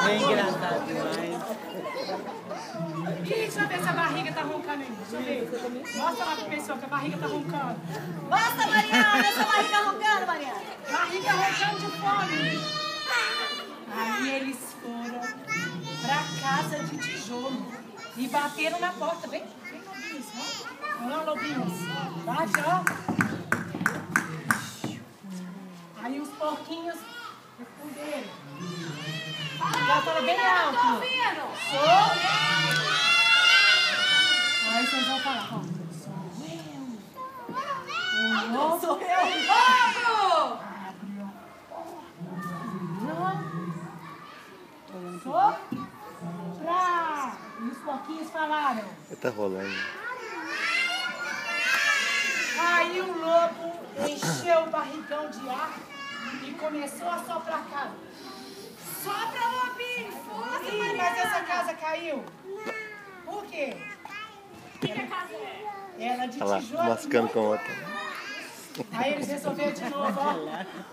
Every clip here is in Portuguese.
É engraçado demais. Deixa eu ver se a barriga tá roncando aí. Deixa eu ver. Mostra lá pra pessoa que a barriga tá roncando. Mostra, Mariana, essa barriga roncando, Mariana. Barriga roncando de fome. Aí eles foram pra casa de tijolo e bateram na porta. Vem lobinhos, ó. Olha lá, lobinhos. Bate, ó. Aí os porquinhos responderam. Já fala bem alto. Tô ouvindo. Sou. Aí vocês vão falar, ó. Sou eu. O lobo. Sou eu. Lobo! Abriu a porta. Sou. Pra. E os porquinhos falaram. Tá rolando. Aí o lobo encheu o barrigão de ar e começou a soprar a casa. Sopra, lobinho. Força, Ih, Mariana. mas essa casa caiu. Por quê? Que casa é? Ela de Olha lá, tijolo. mascando com outra. Aí eles resolveram de novo, ó.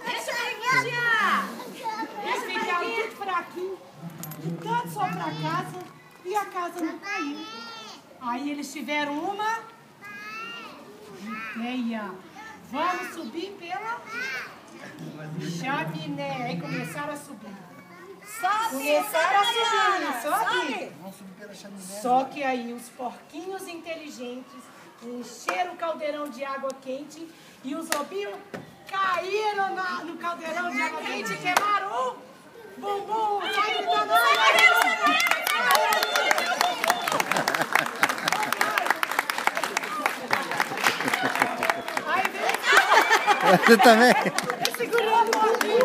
Deixa eu vigiar. Eles ficaram tudo fraquinhos, de tanto soprar a casa, e a casa não caiu. Aí eles tiveram uma ideia. Vamos subir pela chaminé. Aí começaram a subir. Começaram a subir, sobe. Só que aí os porquinhos inteligentes encheram o caldeirão de água quente e os lobinhos caíram no caldeirão de água quente e queimaram o bumbum. Saiu Aí veio Você também? segurando o porquinho.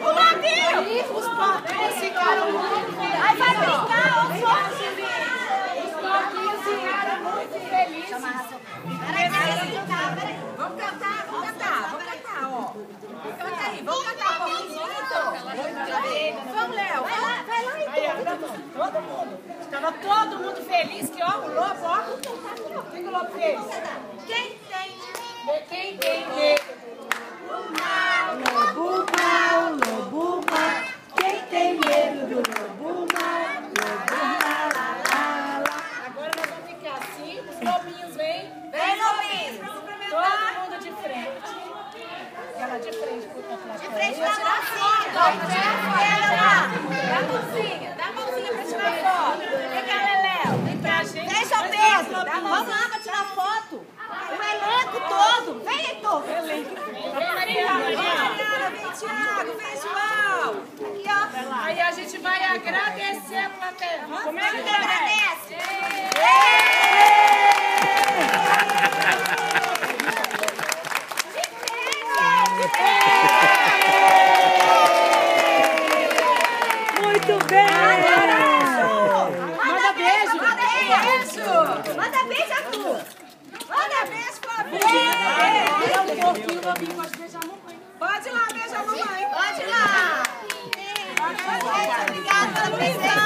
O lobinho. Os porquinhos ficaram muito Aí vai brincar, ó. Os porquinhos ficaram muito felizes. Vamos cantar, ó. Canta aí, vamos cantar um pouquinho. Vamos, Léo. Vai lá Aí, ó, todo mundo. Estava todo mundo feliz que, ó, o lobo, ó. O que o lobo fez? Quem tem? Quem tem medo? Lobo mau, lobo mau. Quem tem medo do lobo mau? Lobo mau. Agora nós vamos ficar assim. Os lobinhos vêm. Vem, lobinho. Todo mundo de frente. Ela de frente pra trás. De frente da mãozinha. Dá a mãozinha. Dá a mãozinha pra tirar foto. Vem cá, Leléo. Vem pra gente. Deixa o Pedro. Vamos lá pra tirar foto. O elenco todo. Vem, Heitor. Vem, Mariana. Mariana, vem, Thiago. Vem, João. Aqui, ó. Aí a gente vai agradecer a plateia. Como é que agradece? Muito bem! Manda beijo! Manda beijo! Manda beijo, Arthur! Manda beijo pra Um pouquinho, lobinho, pode beijar a mamãe. Pode ir lá, beija a mamãe! Pode ir lá! Obrigada pela presença!